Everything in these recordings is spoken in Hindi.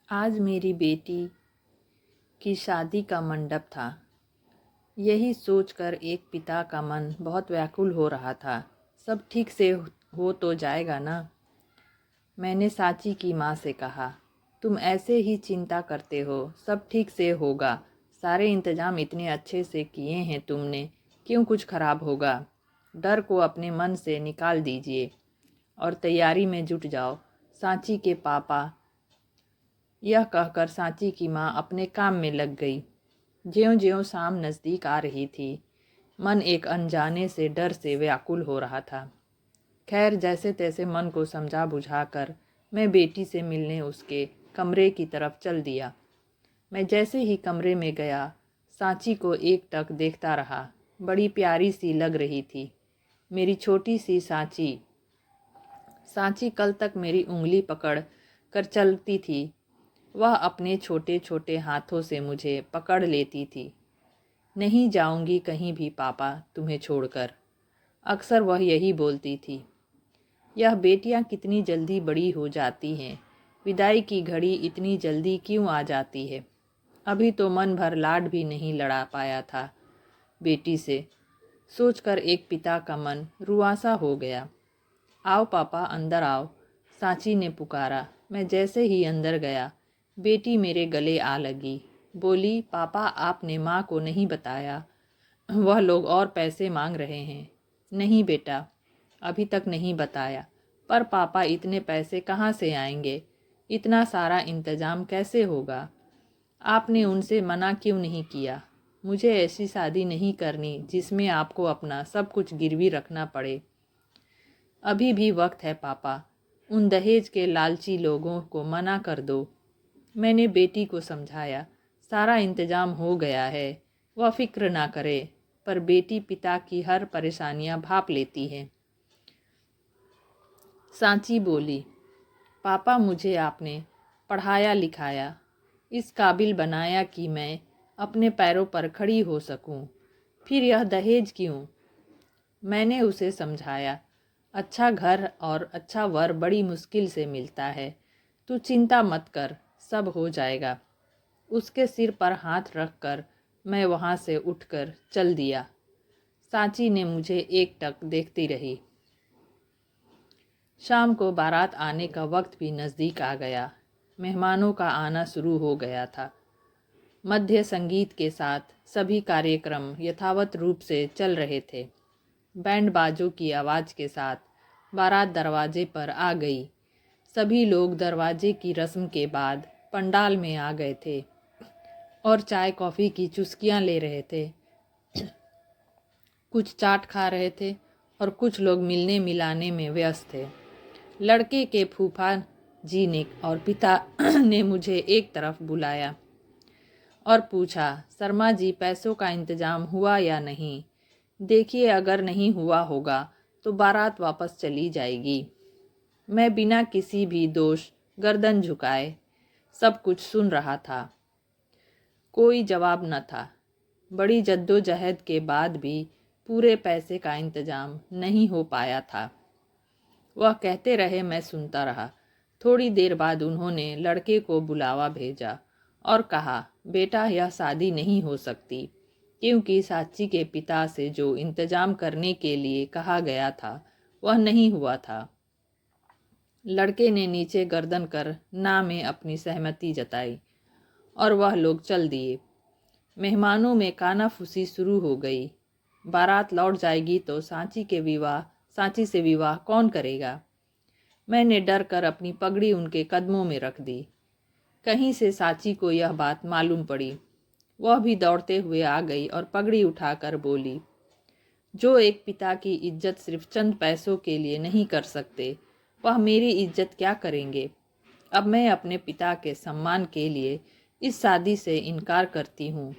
आज मेरी बेटी की शादी का मंडप था। यही सोचकर एक पिता का मन बहुत व्याकुल हो रहा था। सब ठीक से हो तो जाएगा ना? मैंने साची की माँ से कहा, तुम ऐसे ही चिंता करते हो, सब ठीक से होगा। सारे इंतजाम इतने अच्छे से किए हैं तुमने, क्यों कुछ खराब होगा? डर को अपने मन से निकाल दीजिए और तैयारी में जुट जाओ। सांची के पापा यह कहकर सांची की माँ अपने काम में लग गई। ज्यों-ज्यों शाम नज़दीक आ रही थी, मन एक अनजाने से डर से व्याकुल हो रहा था। खैर, जैसे तैसे मन को समझा बुझाकर मैं बेटी से मिलने उसके कमरे की तरफ चल दिया। मैं जैसे ही कमरे में गया, सांची को एकटक देखता रहा। बड़ी प्यारी सी लग रही थी, मेरी छोटी सी सांची। सांची कल तक मेरी उंगली पकड़ कर चलती थी। वह अपने छोटे छोटे हाथों से मुझे पकड़ लेती थी। नहीं जाऊंगी कहीं भी पापा तुम्हें छोड़कर, अक्सर वह यही बोलती थी। यह बेटियां कितनी जल्दी बड़ी हो जाती हैं, विदाई की घड़ी इतनी जल्दी क्यों आ जाती है। अभी तो मन भर लाड भी नहीं लड़ा पाया था बेटी से। सोचकर एक पिता का मन रुआसा हो गया। आओ पापा, अंदर आओ, सांची ने पुकारा। मैं जैसे ही अंदर गया, बेटी मेरे गले आ लगी। बोली, पापा आपने माँ को नहीं बताया, वह लोग और पैसे मांग रहे हैं। नहीं बेटा, अभी तक नहीं बताया। पर पापा इतने पैसे कहाँ से आएंगे? इतना सारा इंतजाम कैसे होगा? आपने उनसे मना क्यों नहीं किया? मुझे ऐसी शादी नहीं करनी जिसमें आपको अपना सब कुछ गिरवी रखना पड़े। अभी भी वक्त है पापा, उन दहेज के लालची लोगों को मना कर दो। मैंने बेटी को समझाया, सारा इंतजाम हो गया है, वह फिक्र ना करे। पर बेटी पिता की हर परेशानियां भाप लेती है। सांची बोली, पापा मुझे आपने पढ़ाया लिखाया, इस काबिल बनाया कि मैं अपने पैरों पर खड़ी हो सकूं। फिर यह दहेज क्यों? मैंने उसे समझाया, अच्छा घर और अच्छा वर बड़ी मुश्किल से मिलता है, तू चिंता मत कर, सब हो जाएगा। उसके सिर पर हाथ रखकर मैं वहाँ से उठकर चल दिया। सांची ने मुझे एकटक देखती रही। शाम को बारात आने का वक्त भी नज़दीक आ गया। मेहमानों का आना शुरू हो गया था। मध्य संगीत के साथ सभी कार्यक्रम यथावत रूप से चल रहे थे। बैंड बाजों की आवाज़ के साथ बारात दरवाजे पर आ गई। सभी लोग दरवाजे की रस्म के बाद पंडाल में आ गए थे और चाय कॉफ़ी की चुस्कियां ले रहे थे। कुछ चाट खा रहे थे और कुछ लोग मिलने मिलाने में व्यस्त थे। लड़के के फूफा जी ने और पिता ने मुझे एक तरफ बुलाया और पूछा, शर्मा जी पैसों का इंतजाम हुआ या नहीं? देखिए, अगर नहीं हुआ होगा तो बारात वापस चली जाएगी। मैं बिना किसी भी दोष गर्दन झुकाए सब कुछ सुन रहा था। कोई जवाब न था। बड़ी जद्दोजहद के बाद भी पूरे पैसे का इंतजाम नहीं हो पाया था। वह कहते रहे, मैं सुनता रहा। थोड़ी देर बाद उन्होंने लड़के को बुलावा भेजा और कहा, बेटा यह शादी नहीं हो सकती, क्योंकि साची के पिता से जो इंतजाम करने के लिए कहा गया था वह नहीं हुआ था। लड़के ने नीचे गर्दन कर ना में अपनी सहमति जताई और वह लोग चल दिए। मेहमानों में कानाफूसी शुरू हो गई। बारात लौट जाएगी तो सांची से विवाह कौन करेगा? मैंने डर कर अपनी पगड़ी उनके कदमों में रख दी। कहीं से सांची को यह बात मालूम पड़ी। वह भी दौड़ते हुए आ गई और पगड़ी उठाकर बोली, जो एक पिता की इज्जत सिर्फ चंद पैसों के लिए नहीं कर सकते, वह मेरी इज्जत क्या करेंगे? अब मैं अपने पिता के सम्मान के लिए इस शादी से इनकार करती हूँ।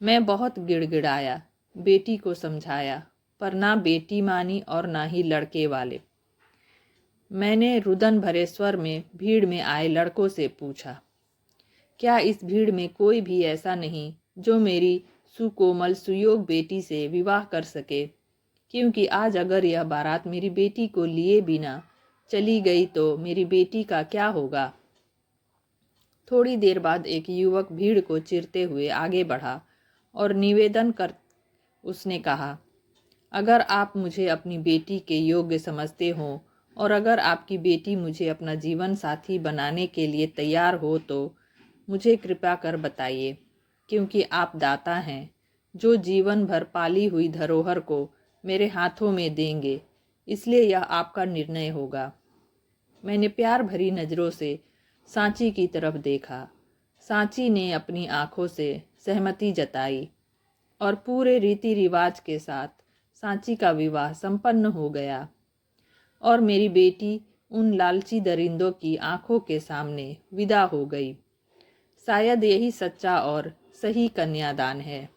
मैं बहुत गिड़गिड़ाया, बेटी को समझाया, पर ना बेटी मानी और ना ही लड़के वाले। मैंने रुदन भरे स्वर में भीड़ में आए लड़कों से पूछा, क्या इस भीड़ में कोई भी ऐसा नहीं जो मेरी सुकोमल सुयोग बेटी से विवाह कर सके? क्योंकि आज अगर यह बारात मेरी बेटी को लिए बिना चली गई तो मेरी बेटी का क्या होगा? थोड़ी देर बाद एक युवक भीड़ को चीरते हुए आगे बढ़ा और निवेदन कर उसने कहा, अगर आप मुझे अपनी बेटी के योग्य समझते हो और अगर आपकी बेटी मुझे अपना जीवन साथी बनाने के लिए तैयार हो तो मुझे कृपया कर बताइए, क्योंकि आप दाता हैं जो जीवन भर पाली हुई धरोहर को मेरे हाथों में देंगे, इसलिए यह आपका निर्णय होगा। मैंने प्यार भरी नज़रों से सांची की तरफ देखा। सांची ने अपनी आंखों से सहमति जताई और पूरे रीति रिवाज के साथ सांची का विवाह संपन्न हो गया और मेरी बेटी उन लालची दरिंदों की आंखों के सामने विदा हो गई। शायद यही सच्चा और सही कन्यादान है।